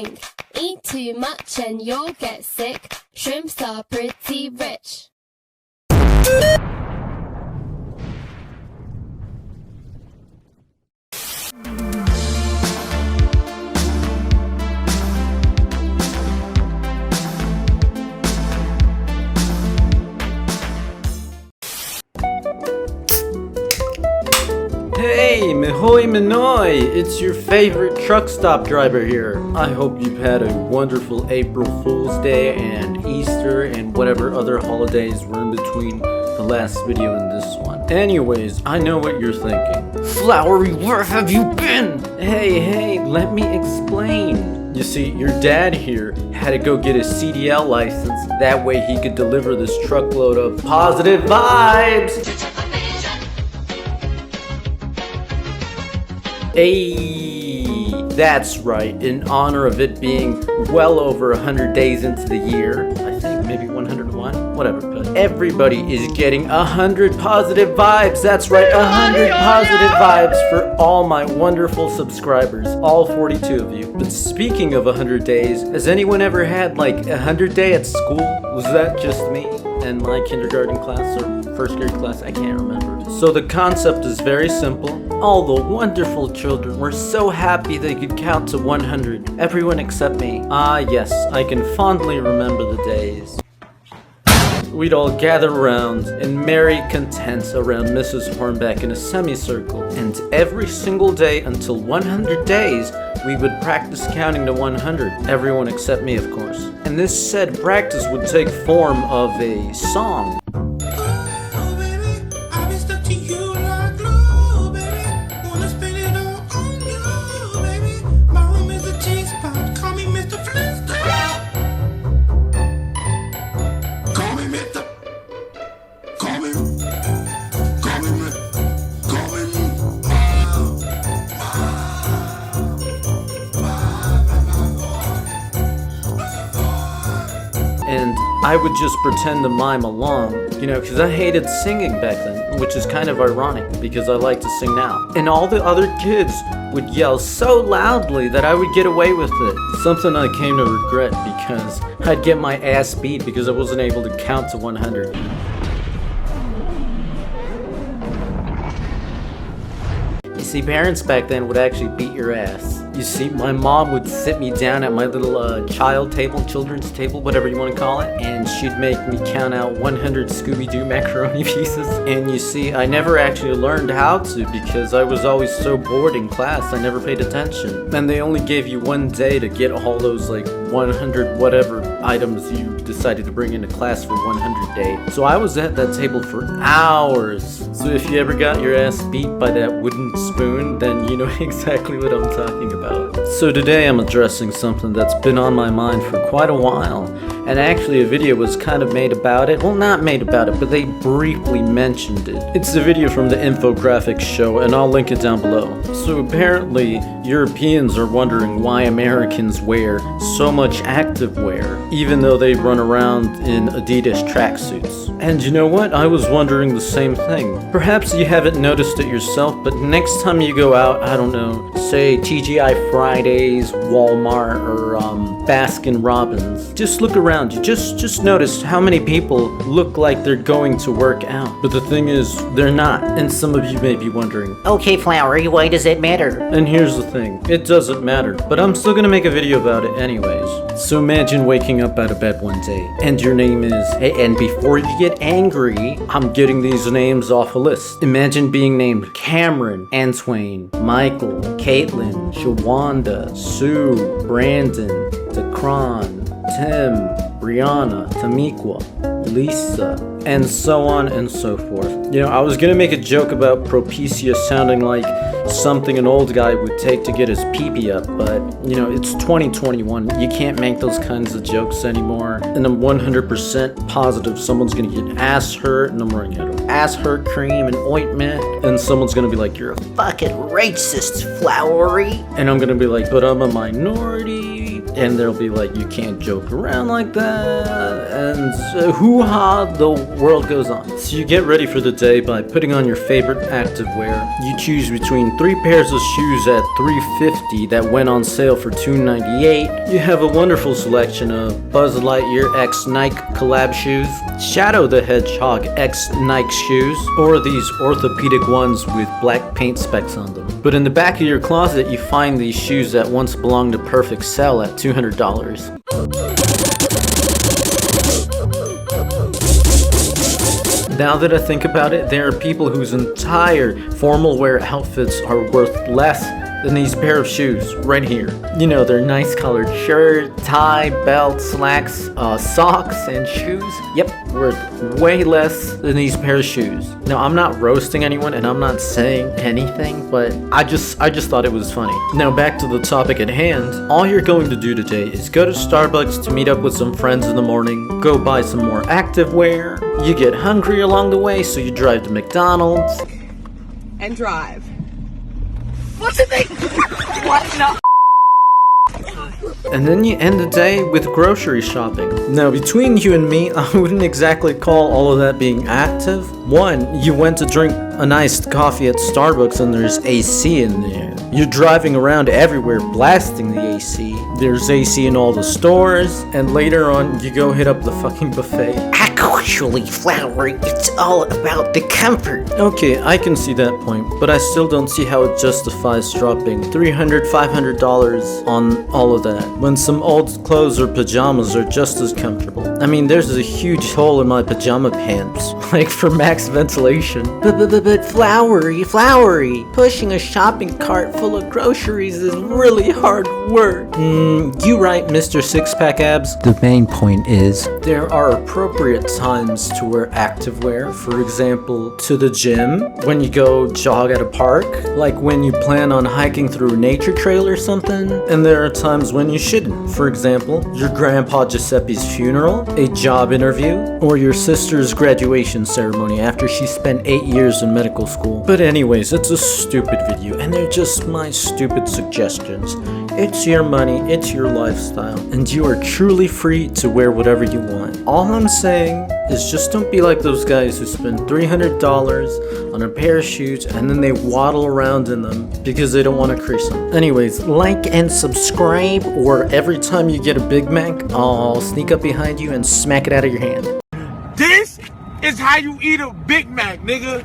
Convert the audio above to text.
think. Eat too much and you'll get sick. Shrimps are pretty rich. Hey, Mahoy Manoy! It's your favorite truck stop driver here. I hope you've had a wonderful April Fool's Day and Easter and whatever other holidays were in between the last video and this one. Anyways, I know what you're thinking. Flowery, where have you been? Hey, let me explain. You see, your dad here had to go get his CDL license. That way he could deliver this truckload of positive vibes. Hey, that's right, in honor of it being well over 100 days into the year, I think maybe 101, whatever, but everybody is getting 100 positive vibes. That's right, 100 positive vibes for all my wonderful subscribers, all 42 of you. But speaking of 100 days, has anyone ever had like 100 day at school? Was that just me and my kindergarten class or first grade class? I can't remember. So the concept is very simple. All the wonderful children were so happy they could count to 100. Everyone except me. Ah yes, I can fondly remember the days. We'd all gather around in merry content around Mrs. Hornbeck in a semicircle. And every single day until 100 days, we would practice counting to 100. Everyone except me, of course. And this said practice would take form of a song. And I would just pretend to mime along, you know, because I hated singing back then, which is kind of ironic because I like to sing now. And all the other kids would yell so loudly that I would get away with it. Something I came to regret because I'd get my ass beat because I wasn't able to count to 100. You see, parents back then would actually beat your ass. You see, my mom would sit me down at my little children's table, whatever you want to call it, and she'd make me count out 100 Scooby-Doo macaroni pieces. And you see, I never actually learned how to because I was always so bored in class, I never paid attention. And they only gave you one day to get all those like 100 whatever items you decided to bring into class for 100 day. So I was at that table for hours. So if you ever got your ass beat by that wooden spoon, then you know exactly what I'm talking about. So today I'm addressing something that's been on my mind for quite a while, and actually a video was kind of made about it. Well, not made about it, but they briefly mentioned it. It's a video from the infographics show, and I'll link it down below. So apparently Europeans are wondering why Americans wear so much activewear, even though they run around in Adidas tracksuits. And you know what? I was wondering the same thing. Perhaps you haven't noticed it yourself, but next time you go out, I don't know, say TGI Fridays, Walmart, or Baskin Robbins, just look around you. Just notice how many people look like they're going to work out. But the thing is, they're not. And some of you may be wondering, okay, Flowery, why does it matter? and here's the thing, it doesn't matter, but I'm still gonna make a video about it anyways. So imagine waking up out of bed one day, and your name is, and before you get angry, I'm getting these names off a list. Imagine being named Cameron, Antoine, Michael, Caitlin, Shawanda, Sue, Brandon, Decron, Tim, Brianna, Tamiqua, Lisa, and so on and so forth. You know, I was gonna make a joke about Propecia sounding like something an old guy would take to get his pee-pee up, but, you know, it's 2021. You can't make those kinds of jokes anymore. And I'm 100% positive someone's gonna get ass hurt, and I'm running out of ass hurt cream and ointment, and someone's gonna be like, you're a Fucking racist, Flowery. and I'm gonna be like, but I'm a minority. and they'll be like, you can't joke around like that, and hoo-ha, the world goes on. So you get ready for the day by putting on your favorite activewear. You choose between 3 pairs of shoes at $3.50 that went on sale for $2.98. You have a wonderful selection of Buzz Lightyear x Nike collab shoes, Shadow the Hedgehog x Nike shoes, or these orthopedic ones with black paint specks on them. But in the back of your closet, you find these shoes that once belonged to Perfect Cell at $200. Now that I think about it, there are people whose entire formal wear outfits are worth less than these pair of shoes right here. You know, their nice colored shirt, tie, belt, slacks, socks, and shoes. Yep, worth way less than these pair of shoes. Now, I'm not roasting anyone and I'm not saying anything, but I just thought it was funny. Now, back to the topic at hand. All you're going to do today is go to Starbucks to meet up with some friends in the morning, go buy some more activewear. You get hungry along the way, so you drive to McDonald's. And drive. What's the thing? What? No. And then you end the day with grocery shopping. Now, between you and me, I wouldn't exactly call all of that being active. One, you went to drink an iced coffee at Starbucks and there's AC in there. You're driving around everywhere blasting the AC. There's AC in all the stores, and later on, you go hit up the fucking buffet. Actually, Flowery, it's all about the comfort. Okay, I can see that point, but I still don't see how it justifies dropping $300, $500 on all of that, when some old clothes or pajamas are just as comfortable. I mean, there's a huge hole in my pajama pants, like for max ventilation. But Flowery, pushing a shopping cart full of groceries is really hard work. You right, Mr. Six-Pack Abs. The main point is, there are appropriate times to wear activewear. For example, to the gym, when you go jog at a park, like when you plan on hiking through a nature trail or something. And there are times when you shouldn't. For example, your grandpa Giuseppe's funeral, a job interview, or your sister's graduation ceremony after she spent 8 years in medical school. But anyways, it's a stupid video, and they're just my stupid suggestions. It's your money, it's your lifestyle, and you are truly free to wear whatever you want. All I'm saying is just don't be like those guys who spend $300 on a pair of shoes and then they waddle around in them because they don't want to crease them. Anyways, like and subscribe, or every time you get a Big Mac, I'll sneak up behind you and smack it out of your hand. This is how you eat a Big Mac, nigga.